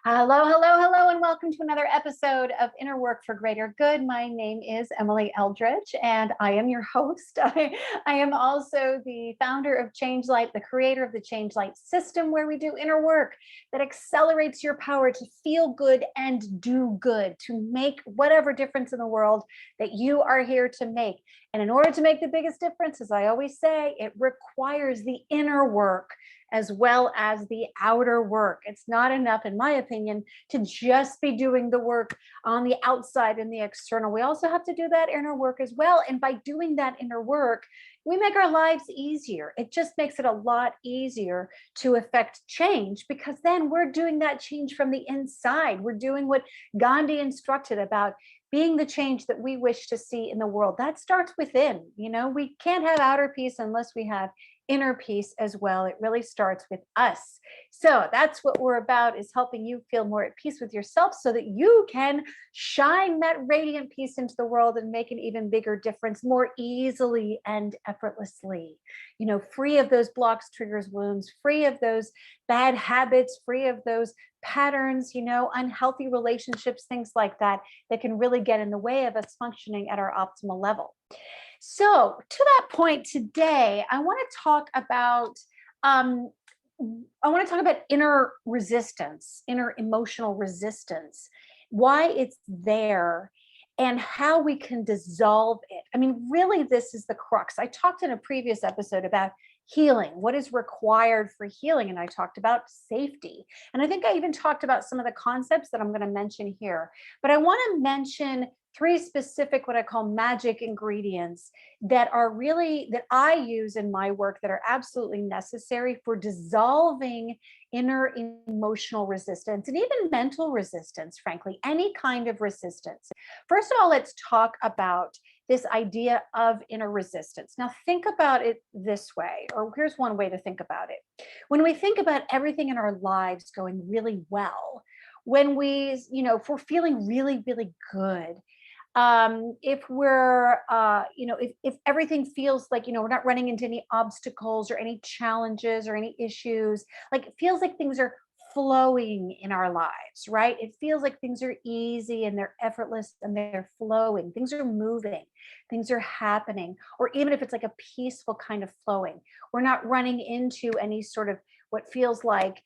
Hello, hello, hello, and welcome to another episode of Inner Work for Greater Good. My name is Emily Eldridge, and I am your host. I am also the founder of Change Light, the creator of the Change Light system, where we do inner work that accelerates your power to feel good and do good, to make whatever difference in the world that you are here to make. And in order to make the biggest difference, as I always say, it requires the inner work as well as the outer work. It's not enough, in my opinion, to just be doing the work on the outside and the external. We also have to do that inner work as well. And by doing that inner work, we make our lives easier. It just makes it a lot easier to affect change, because then we're doing that change from the inside. We're doing what Gandhi instructed about being the change that we wish to see in the world. That starts within. We can't have outer peace unless we have inner peace as well. It really starts with us. So that's what we're about, is helping you feel more at peace with yourself so that you can shine that radiant peace into the world and make an even bigger difference more easily and effortlessly. Free of those blocks, triggers, wounds, free of those bad habits, free of those patterns, unhealthy relationships, things like that can really get in the way of us functioning at our optimal level. So to that point today, I want to talk about inner resistance, inner emotional resistance, why it's there, and how we can dissolve it. I mean, really, this is the crux. I talked in a previous episode about healing, what is required for healing, and I talked about safety. And I think I even talked about some of the concepts that I'm going to mention here. But I want to mention three specific, what I call magic ingredients that I use in my work, that are absolutely necessary for dissolving inner emotional resistance and even mental resistance, frankly, any kind of resistance. First of all, let's talk about this idea of inner resistance. Now, think about it this way, or here's one way to think about it. When we think about everything in our lives going really well, when if we're feeling really, really good, if we're if everything feels like we're not running into any obstacles or any challenges or any issues, like it feels like things are flowing in our lives, right? It feels like things are easy and they're effortless and they're flowing, things are moving, things are happening. Or even if it's like a peaceful kind of flowing, we're not running into any sort of what feels like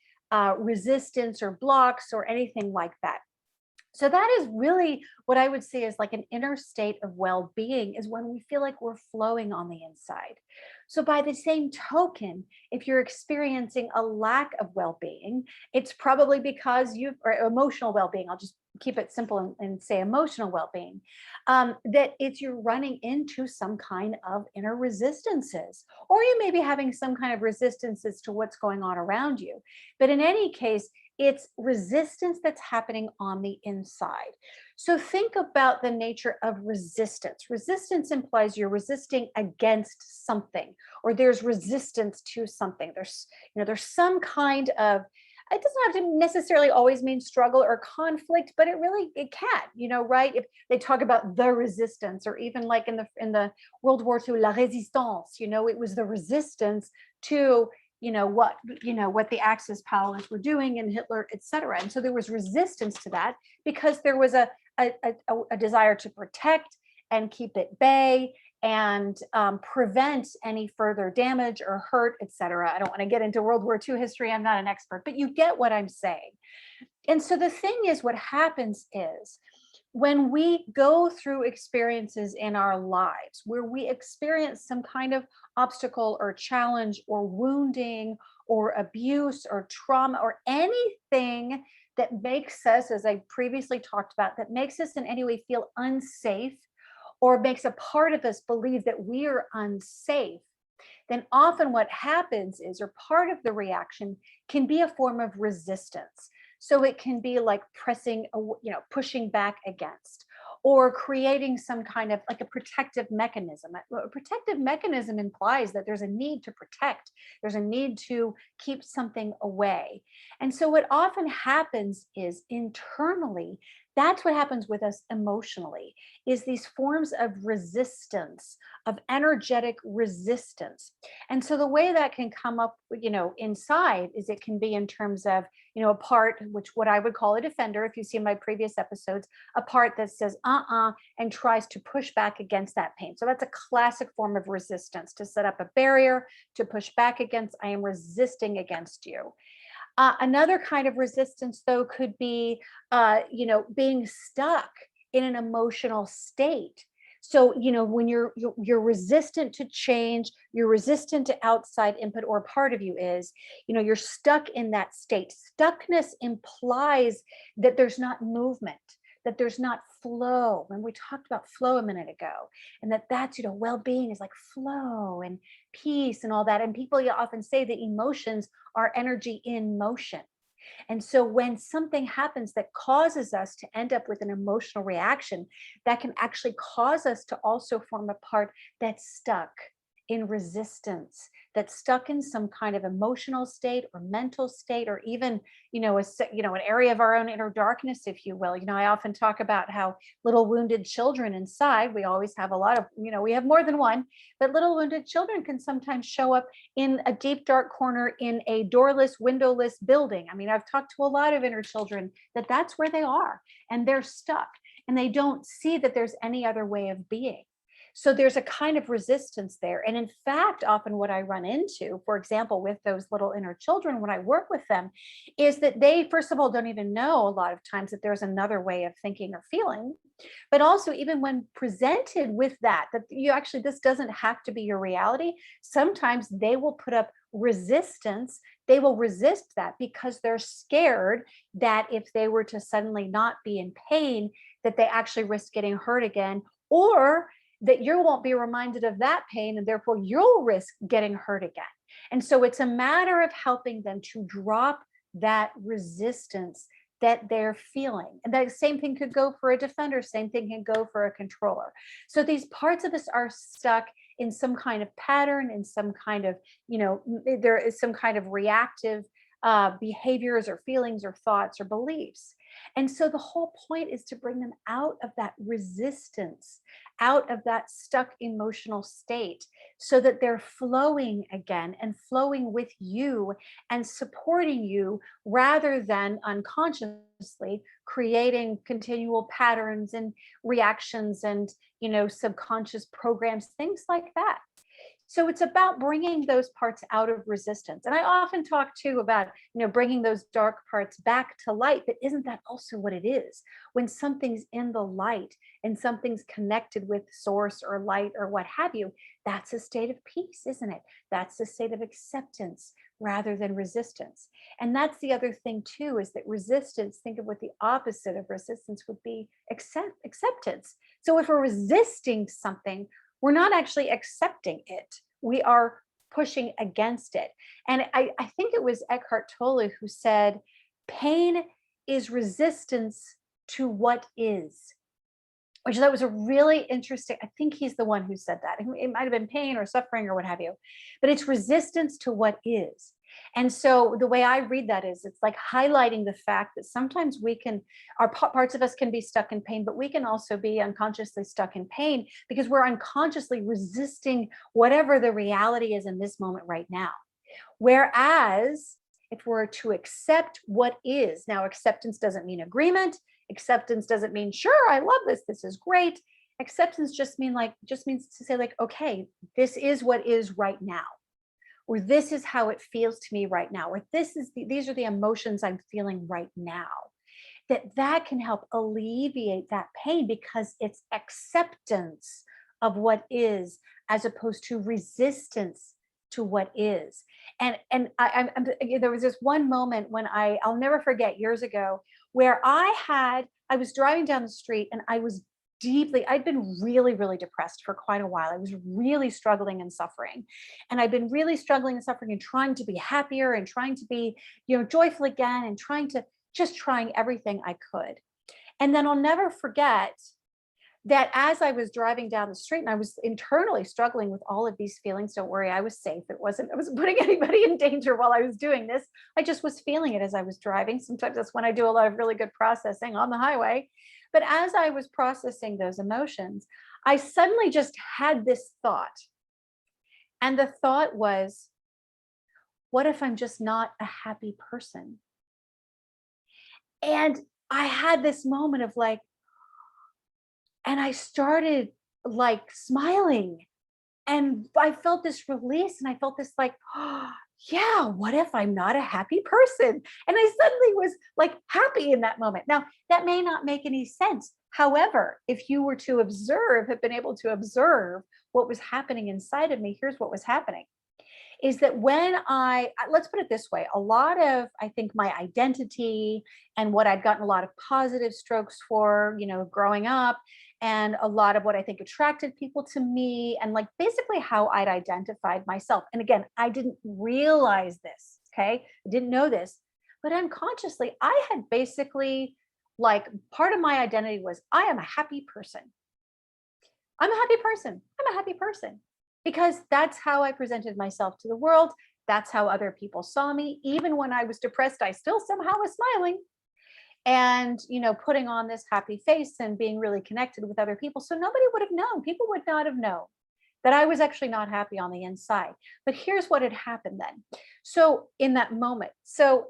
resistance or blocks or anything like that. So that is really what I would say is like an inner state of well-being, is when we feel like we're flowing on the inside. So by the same token, if you're experiencing a lack of well-being, it's probably because or emotional well-being, I'll just keep it simple and say emotional well-being, that you're running into some kind of inner resistances, or you may be having some kind of resistances to what's going on around you. But in any case, it's resistance that's happening on the inside. So think about the nature of resistance. Resistance implies you're resisting against something, or there's resistance to something. There's some kind of, it doesn't have to necessarily always mean struggle or conflict, but it can, right? If they talk about the resistance, or even like in the World War II, la résistance, it was the resistance to what the Axis powers were doing, and Hitler, etc. And so there was resistance to that because there was a desire to protect and keep at bay and prevent any further damage or hurt, etc. I don't want to get into World War II history. I'm not an expert, but you get what I'm saying. And so the thing is, what happens is, when we go through experiences in our lives where we experience some kind of obstacle or challenge or wounding or abuse or trauma or anything that makes us, as I previously talked about, that makes us in any way feel unsafe, or makes a part of us believe that we are unsafe, then often what happens is, or part of the reaction can be a form of resistance. So it can be like pushing back against, or creating some kind of like a protective mechanism. A protective mechanism implies that there's a need to protect, there's a need to keep something away. And so what often happens is, internally, That's what happens with us emotionally, is these forms of resistance, of energetic resistance. And so the way that can come up, inside, is it can be in terms of, a part, which what I would call a defender, if you see my previous episodes, a part that says, and tries to push back against that pain. So that's a classic form of resistance, to set up a barrier, to push back against, I am resisting against you. Another kind of resistance, though, could be, being stuck in an emotional state. So, when you're resistant to change, you're resistant to outside input, or part of you is, you're stuck in that state. Stuckness implies that there's not movement, that there's not flow. And we talked about flow a minute ago, and that's, well-being is like flow and peace and all that. And people often say that emotions are energy in motion. And so when something happens that causes us to end up with an emotional reaction, that can actually cause us to also form a part that's stuck in resistance, that's stuck in some kind of emotional state or mental state, or even, an area of our own inner darkness, if you will. I often talk about how little wounded children inside, we always have a lot of, we have more than one, but little wounded children can sometimes show up in a deep, dark corner in a doorless, windowless building. I mean, I've talked to a lot of inner children that's where they are, and they're stuck, and they don't see that there's any other way of being. So there's a kind of resistance there. And in fact, often what I run into, for example, with those little inner children, when I work with them, is that they, first of all, don't even know a lot of times that there's another way of thinking or feeling. But also, even when presented with that you actually, this doesn't have to be your reality, sometimes they will put up resistance. They will resist that because they're scared that if they were to suddenly not be in pain, that they actually risk getting hurt again, or that you won't be reminded of that pain, and therefore you'll risk getting hurt again. And so it's a matter of helping them to drop that resistance that they're feeling. And that same thing could go for a defender, same thing can go for a controller. So these parts of us are stuck in some kind of pattern, in some kind of, there is some kind of reactive behaviors or feelings or thoughts or beliefs. And so the whole point is to bring them out of that resistance, out of that stuck emotional state, so that they're flowing again, and flowing with you and supporting you, rather than unconsciously creating continual patterns and reactions and, subconscious programs, things like that. So it's about bringing those parts out of resistance. And I often talk too about, bringing those dark parts back to light. But isn't that also what it is? When something's in the light and something's connected with source or light or what have you, that's a state of peace, isn't it? That's a state of acceptance rather than resistance. And that's the other thing too, is that resistance, think of what the opposite of resistance would be: acceptance. So if we're resisting something, we're not actually accepting it. We are pushing against it. And I think it was Eckhart Tolle who said, pain is resistance to what is, which that was a really interesting, I think he's the one who said that. It might have been pain or suffering or what have you, but it's resistance to what is. And so the way I read that is, it's like highlighting the fact that sometimes parts of us can be stuck in pain, but we can also be unconsciously stuck in pain because we're unconsciously resisting whatever the reality is in this moment right now. Whereas if we're to accept what is, now acceptance doesn't mean agreement. Acceptance doesn't mean, sure, I love this. This is great. Acceptance just means to say like, okay, this is what is right now. Or this is how it feels to me right now, or these are the emotions I'm feeling right now. That can help alleviate that pain, because it's acceptance of what is as opposed to resistance to what is. And there was this one moment when I'll never forget, years ago, where I was driving down the street, and I'd been really, really depressed for quite a while. I was really struggling and suffering. And I'd been really struggling and suffering and trying to be happier and trying to be, joyful again, and trying everything I could. And then I'll never forget that as I was driving down the street and I was internally struggling with all of these feelings, don't worry, I was safe. I wasn't putting anybody in danger while I was doing this. I just was feeling it as I was driving. Sometimes that's when I do a lot of really good processing on the highway. But as I was processing those emotions, I suddenly just had this thought. And the thought was, what if I'm just not a happy person? And I had this moment of like, and I started like smiling, and I felt this release, and I felt this like, oh, yeah, what if I'm not a happy person? And I suddenly was like happy in that moment. Now, that may not make any sense. However, if you were to observe, have been able to observe what was happening inside of me, here's what was happening is that when let's put it this way, a lot of, I think, my identity and what I'd gotten a lot of positive strokes for, growing up, and a lot of what I think attracted people to me, and like basically how I'd identified myself. And again, I didn't realize this, okay? I didn't know this, but unconsciously, I had basically, like, part of my identity was, I am a happy person. I'm a happy person. I'm a happy person because that's how I presented myself to the world. That's how other people saw me. Even when I was depressed, I still somehow was smiling and, putting on this happy face and being really connected with other people. So nobody would have known. People would not have known that I was actually not happy on the inside. But here's what had happened then. So in that moment, so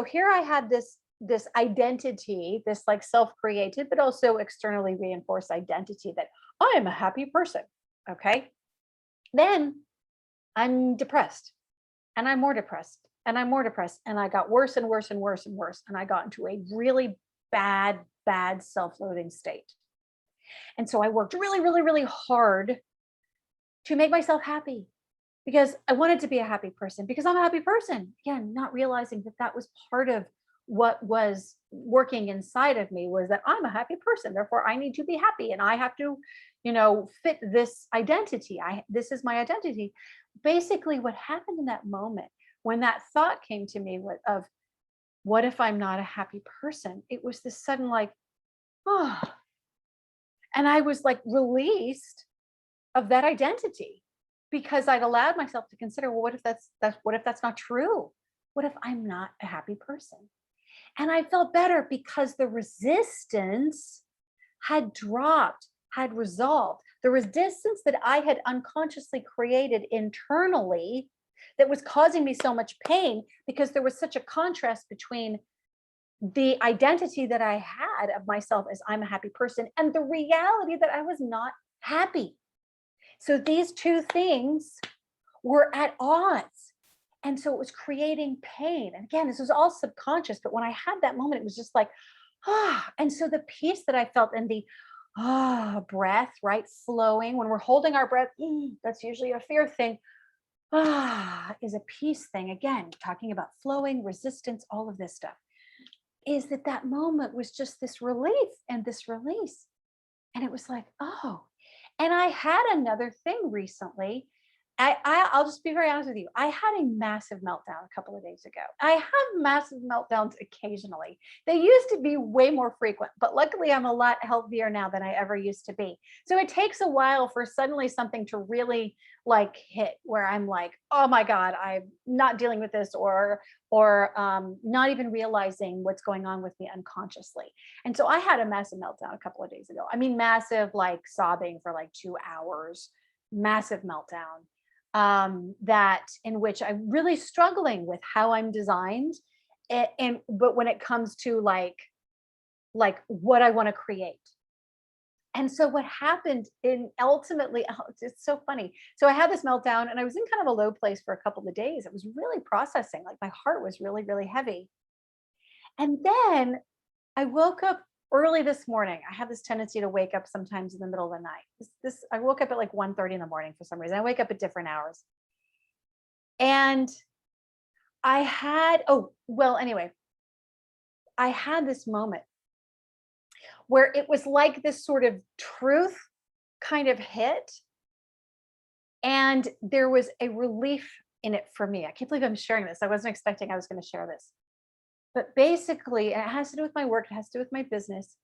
here I had this identity, this like self-created, but also externally reinforced identity that I am a happy person. Okay. Then I'm depressed, and I'm more depressed, and I'm more depressed. And I got worse and worse and worse and worse. And I got into a really bad, bad self-loathing state. And so I worked really, really, really hard to make myself happy because I wanted to be a happy person, because I'm a happy person. Again, not realizing that that was part of what was working inside of me, was that I'm a happy person. Therefore, I need to be happy, and I have to, fit this identity. This is my identity. Basically, what happened in that moment when that thought came to me of what if I'm not a happy person? It was this sudden like, oh, and I was like released of that identity because I'd allowed myself to consider, well, what if that's not true? What if I'm not a happy person? And I felt better because the resistance had dropped, had resolved. The resistance that I had unconsciously created internally that was causing me so much pain because there was such a contrast between the identity that I had of myself as I'm a happy person and the reality that I was not happy. So these two things were at odds. And so it was creating pain. And again, this was all subconscious. But when I had that moment, it was just like, and so the peace that I felt in the breath, right? Flowing. When we're holding our breath, that's usually a fear thing. Is a peace thing. Again, talking about flowing, resistance, all of this stuff. Is that moment was just this relief and this release. And it was like, oh. And I had another thing recently. I'll just be very honest with you. I had a massive meltdown a couple of days ago. I have massive meltdowns occasionally. They used to be way more frequent, but luckily I'm a lot healthier now than I ever used to be. So it takes a while for suddenly something to really like hit where I'm like, oh my God, I'm not dealing with this, or not even realizing what's going on with me unconsciously. And so I had a massive meltdown a couple of days ago. I mean, massive, like sobbing for like 2 hours, massive meltdown. That in which I'm really struggling with how I'm designed, but when it comes to like what I want to create. And so what happened in ultimately, it's so funny. So I had this meltdown and I was in kind of a low place for a couple of days. It was really processing, like my heart was really, really heavy. And then I woke up early this morning. I have this tendency to wake up sometimes in the middle of the night. I woke up at like 1:30 in the morning for some reason. I wake up at different hours. And anyway, I had this moment where it was like this sort of truth kind of hit. And there was a relief in it for me. I can't believe I'm sharing this. I wasn't expecting I was going to share this. But basically, and it has to do with my work, it has to do with my business.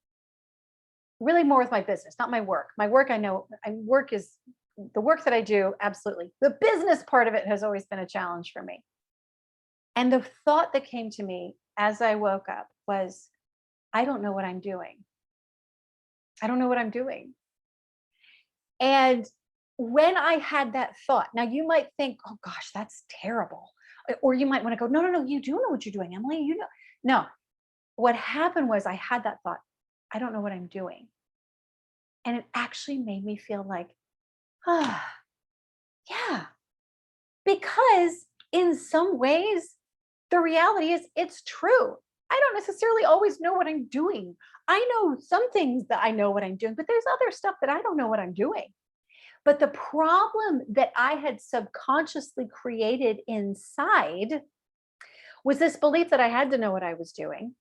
really more with my business, not my work. My work, I know, work is the work that I do. Absolutely. The business part of it has always been a challenge for me. And the thought that came to me as I woke up was, I don't know what I'm doing. I don't know what I'm doing. And when I had that thought, now you might think, oh gosh, that's terrible. Or you might want to go, no, no, no, you do know what you're doing, Emily. You know, no. What happened was I had that thought, I don't know what I'm doing. And it actually made me feel like, ah, yeah. Because in some ways, the reality is it's true. I don't necessarily always know what I'm doing. I know some things that I know what I'm doing, but there's other stuff that I don't know what I'm doing. But the problem that I had subconsciously created inside was this belief that I had to know what I was doing,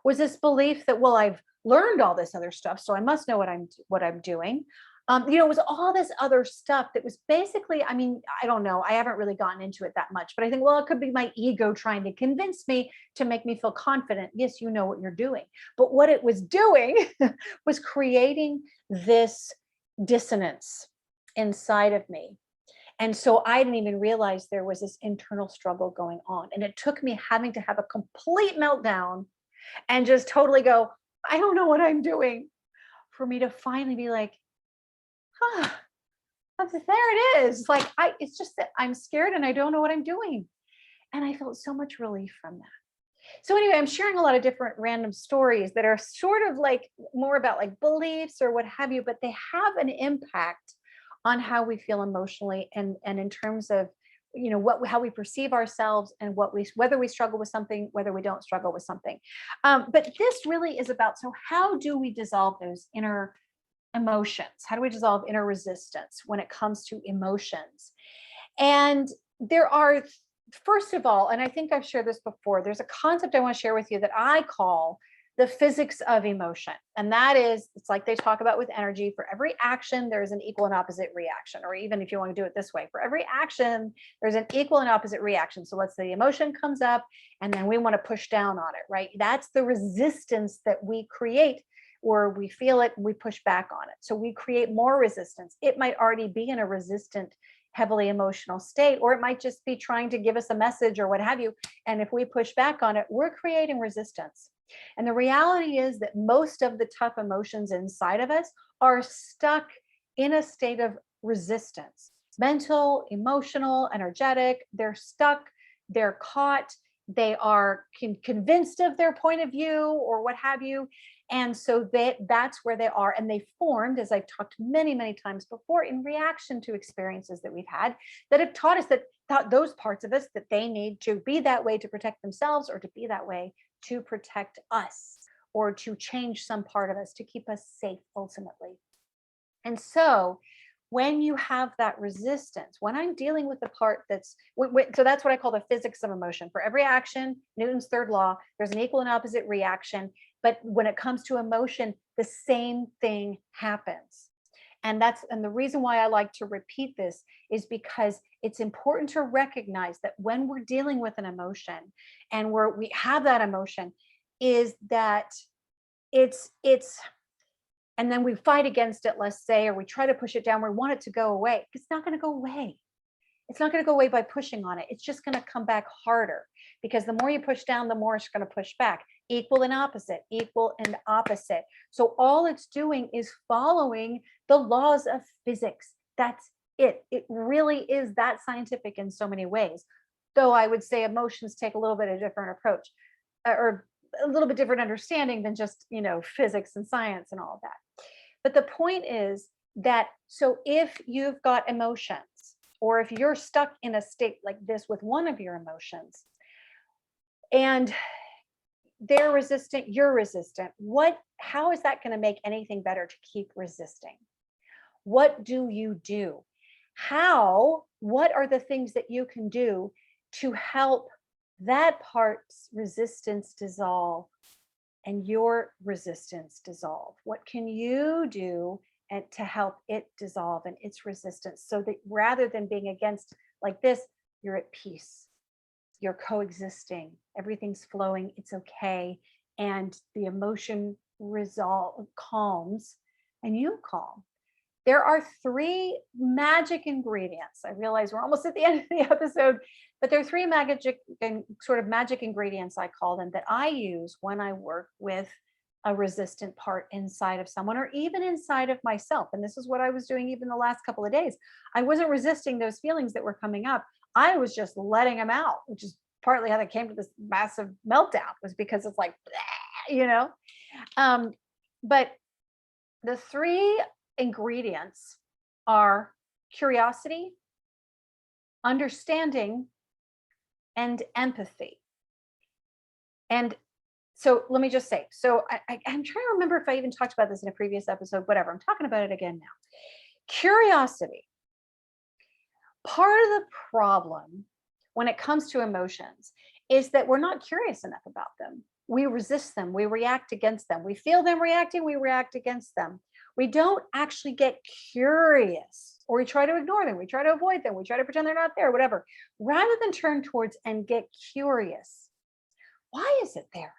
was this belief that, well, I've learned all this other stuff, so I must know what I'm doing. It was all this other stuff that was basically, I mean, I don't know, I haven't really gotten into it that much, but I think, well, it could be my ego trying to convince me to make me feel confident. Yes, you know what you're doing. But what it was doing was creating this dissonance inside of me. And so I didn't even realize there was this internal struggle going on. And it took me having to have a complete meltdown and just totally go, I don't know what I'm doing, for me to finally be like, ah, there it is. Like, it's just that I'm scared and I don't know what I'm doing. And I felt so much relief from that. So anyway, I'm sharing a lot of different random stories that are sort of like more about like beliefs or what have you, but they have an impact on how we feel emotionally and in terms of, how we perceive ourselves and whether we struggle with something, whether we don't struggle with something. But this really is about, so how do we dissolve those inner emotions? How do we dissolve inner resistance when it comes to emotions? And there are, first of all, and I think I've shared this before, there's a concept I want to share with you that I call the physics of emotion. And that is, it's like they talk about with energy, for every action, there's an equal and opposite reaction. Or even if you want to do it this way, for every action, there's an equal and opposite reaction. So let's say the emotion comes up and then we want to push down on it, right? That's the resistance that we create, or we feel it, we push back on it. So we create more resistance. It might already be in a resistant, heavily emotional state, or it might just be trying to give us a message or what have you. And if we push back on it, we're creating resistance. And the reality is that most of the tough emotions inside of us are stuck in a state of resistance, mental, emotional, energetic. They're stuck, they're caught, they are convinced of their point of view or what have you. And so that's where they are. And they formed, as I've talked many, many times before, in reaction to experiences that we've had that have taught us those parts of us that they need to be that way to protect themselves, or to be that way to protect us, or to change some part of us to keep us safe ultimately. And so when you have that resistance, when I'm dealing with the part so that's what I call the physics of emotion. For every action, Newton's third law, there's an equal and opposite reaction. But when it comes to emotion, the same thing happens. And the reason why I like to repeat this is because it's important to recognize that when we're dealing with an emotion and we have that emotion, is that it's and then we fight against it, let's say, or we try to push it down, we want it to go away. It's not going to go away. It's not going to go away by pushing on it. It's just going to come back harder, because the more you push down, the more it's going to push back. Equal and opposite, equal and opposite. So all it's doing is following the laws of physics. That's it. It really is that scientific in so many ways. Though I would say emotions take a little bit of different approach, or a little bit different understanding than just, physics and science and all of that. But the point is that, so if you've got emotions, or if you're stuck in a state like this with one of your emotions, and they're resistant, you're resistant, how is that going to make anything better to keep resisting? What do you do? What are the things that you can do to help that part's resistance dissolve and your resistance dissolve? What can you do to help it dissolve and its resistance, so that rather than being against like this, you're at peace, you're coexisting, everything's flowing, it's okay, and the emotion calms, and you calm. There are three magic ingredients. I realize we're almost at the end of the episode, but there are three magic and sort of magic ingredients, I call them, that I use when I work with a resistant part inside of someone or even inside of myself. And this is what I was doing even the last couple of days. I wasn't resisting those feelings that were coming up. I was just letting them out, which is partly how they came to this massive meltdown, was because it's like, you know. But the three ingredients are curiosity, understanding, and empathy. And so let me just say, so I'm trying to remember if I even talked about this in a previous episode, whatever, I'm talking about it again now. Curiosity. Part of the problem when it comes to emotions is that we're not curious enough about them. We resist them, we react against them. We feel them reacting, we react against them. We don't actually get curious, or we try to ignore them, we try to avoid them, we try to pretend they're not there, whatever, rather than turn towards and get curious. Why is it there?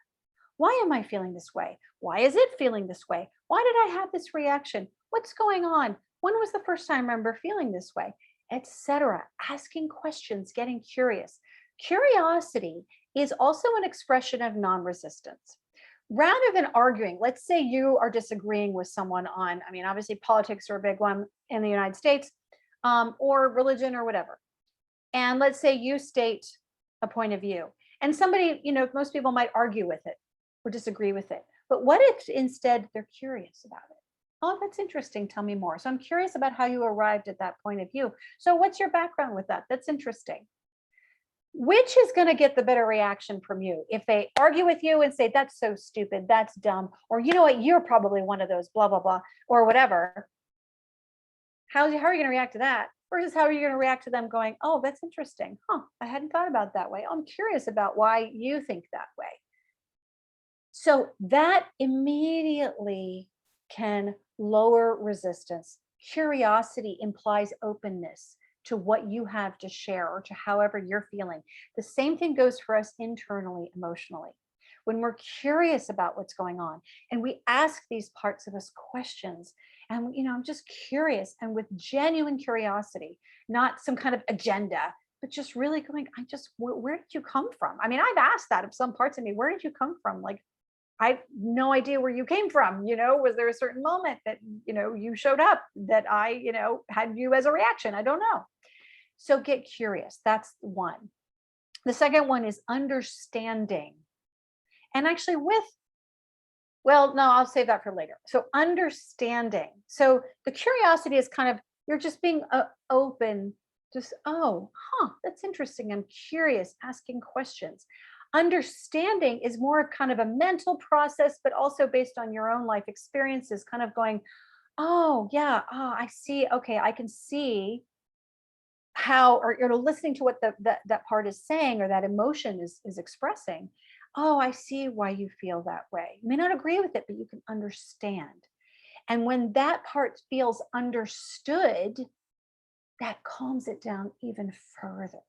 Why am I feeling this way? Why is it feeling this way? Why did I have this reaction? What's going on? When was the first time I remember feeling this way? Etc. Asking questions, getting curious. Curiosity is also an expression of non-resistance. Rather than arguing, let's say you are disagreeing with someone on, I mean, obviously politics are a big one in the United States, or religion or whatever. And let's say you state a point of view and somebody, most people might argue with it or disagree with it. But what if instead they're curious about it? Oh, that's interesting. Tell me more. So I'm curious about how you arrived at that point of view. So what's your background with that? That's interesting. Which is going to get the better reaction from you? If they argue with you and say, that's so stupid, that's dumb, or you know what, you're probably one of those, blah, blah, blah, or whatever. How are you going to react to that? Versus how are you going to react to them going, oh, that's interesting. I hadn't thought about it that way. I'm curious about why you think that way. So that immediately can lower resistance. Curiosity implies openness to what you have to share or to however you're feeling. The same thing goes for us internally, emotionally. When we're curious about what's going on and we ask these parts of us questions, and I'm just curious, and with genuine curiosity, not some kind of agenda, but just really going, where did you come from? I mean, I've asked that of some parts of me, where did you come from? Like, I have no idea where you came from. Was there a certain moment that, you showed up that I, had you as a reaction? I don't know. So get curious. That's one. The second one is understanding. And actually no, I'll save that for later. So understanding. So the curiosity is kind of, you're just being open, just, that's interesting. I'm curious, asking questions. Understanding is more of kind of a mental process, but also based on your own life experiences, kind of going, oh yeah, I see. Okay, I can see how, or listening to what that part is saying, or that emotion is expressing. Oh, I see why you feel that way. You may not agree with it, but you can understand. And when that part feels understood, that calms it down even further.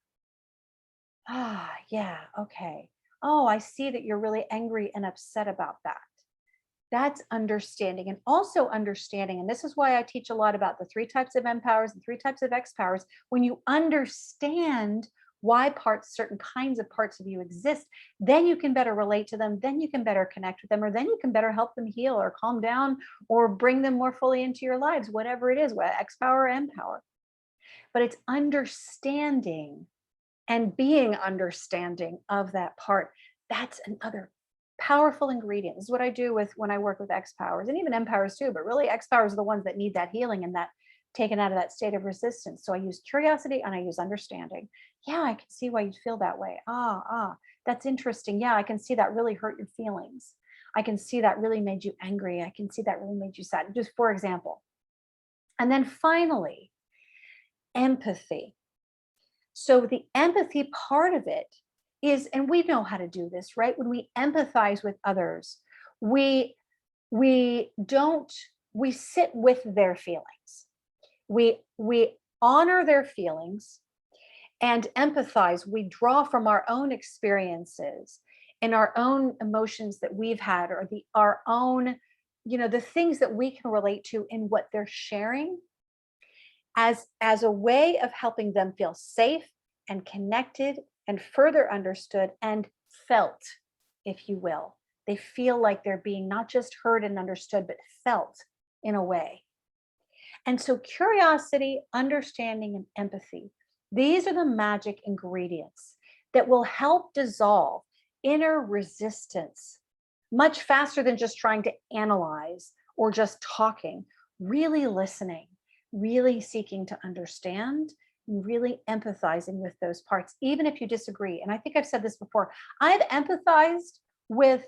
Yeah, okay. Oh, I see that you're really angry and upset about that. That's understanding. And also understanding, and this is why I teach a lot about the 3 types of M powers and 3 types of X powers. When you understand why certain kinds of parts of you exist, then you can better relate to them, then you can better connect with them, or then you can better help them heal or calm down or bring them more fully into your lives, whatever it is, X power or M power. But it's understanding and being understanding of that part. That's another powerful ingredient. This is what I do when I work with X powers and even M powers too, but really X powers are the ones that need that healing and that taken out of that state of resistance. So I use curiosity and I use understanding. Yeah, I can see why you feel that way. That's interesting. Yeah, I can see that really hurt your feelings. I can see that really made you angry. I can see that really made you sad, just for example. And then finally, empathy. So the empathy part of it is, and we know how to do this, right? When we empathize with others, we sit with their feelings. We honor their feelings and empathize. We draw from our own experiences in our own emotions that we've had, or our own, the things that we can relate to in what they're sharing, as a way of helping them feel safe and connected and further understood and felt, if you will. They feel like they're being not just heard and understood, but felt in a way. And so curiosity, understanding, and empathy, these are the magic ingredients that will help dissolve inner resistance much faster than just trying to analyze or just talking. Really listening, really seeking to understand, and really empathizing with those parts, even if you disagree. And I think I've said this before. I've empathized with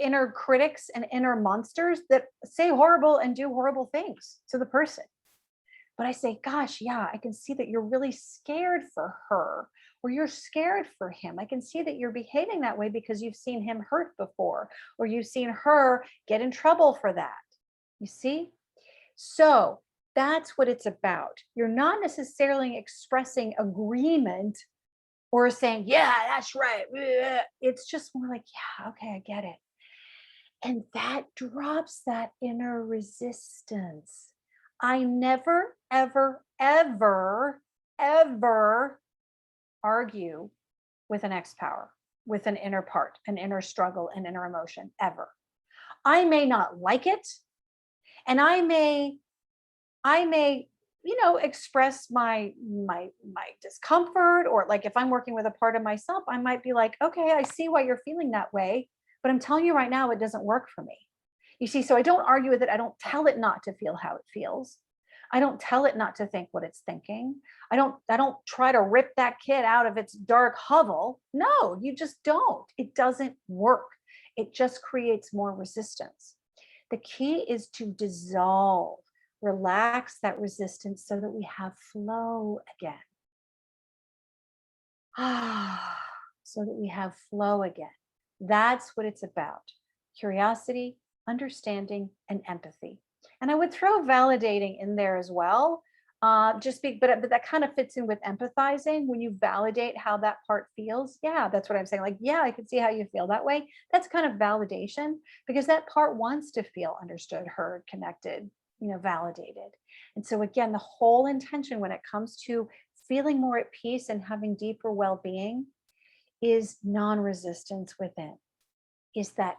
inner critics and inner monsters that say horrible and do horrible things to the person. But I say, gosh, yeah, I can see that you're really scared for her, or you're scared for him. I can see that you're behaving that way because you've seen him hurt before, or you've seen her get in trouble for that. You see? So that's what it's about. You're not necessarily expressing agreement or saying, yeah, that's right. It's just more like, yeah, okay, I get it. And that drops that inner resistance. I never, ever, ever, ever argue with an ex power, with an inner part, an inner struggle, an inner emotion, ever. I may not like it, and I may, express my discomfort, or like if I'm working with a part of myself, I might be like, okay, I see why you're feeling that way, but I'm telling you right now, it doesn't work for me. You see, so I don't argue with it. I don't tell it not to feel how it feels. I don't tell it not to think what it's thinking. I don't try to rip that kid out of its dark hovel. No, you just don't. It doesn't work. It just creates more resistance. The key is to dissolve, relax that resistance so that we have flow again. So that we have flow again. That's what it's about. Curiosity, understanding, and empathy. And I would throw validating in there as well. But that kind of fits in with empathizing. When you validate how that part feels, yeah, that's what I'm saying. Like, yeah, I can see how you feel that way. That's kind of validation, because that part wants to feel understood, heard, connected, validated. And so again, the whole intention when it comes to feeling more at peace and having deeper well-being is non-resistance within. Is that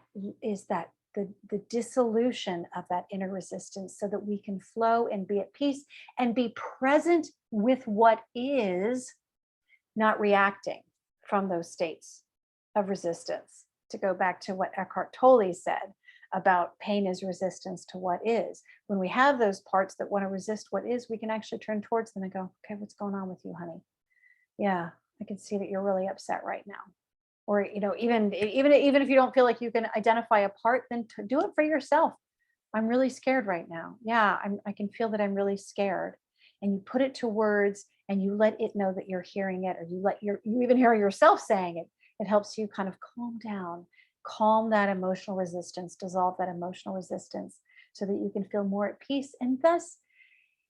the dissolution of that inner resistance, so that we can flow and be at peace and be present with what is, not reacting from those states of resistance. To go back to what Eckhart Tolle said about pain is resistance to what is. When we have those parts that want to resist what is, we can actually turn towards them and go, okay, what's going on with you, honey? Yeah, I can see that you're really upset right now. Or, even if you don't feel like you can identify a part, then to do it for yourself. I'm really scared right now. Yeah, I can feel that I'm really scared. And you put it to words and you let it know that you're hearing it, or you even hear yourself saying it. It helps you kind of calm down, calm that emotional resistance, dissolve that emotional resistance, so that you can feel more at peace and thus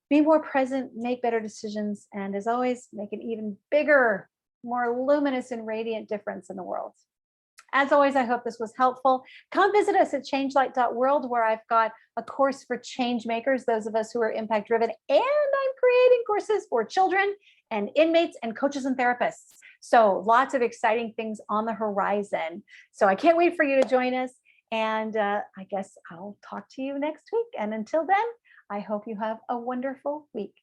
be more present, make better decisions, and as always, make an even bigger, more luminous and radiant difference in the world. As always, I hope this was helpful. Come visit us at changelight.world, where I've got a course for change makers, those of us who are impact driven, and I'm creating courses for children and inmates and coaches and therapists. So lots of exciting things on the horizon. So I can't wait for you to join us. And I guess I'll talk to you next week. And until then, I hope you have a wonderful week.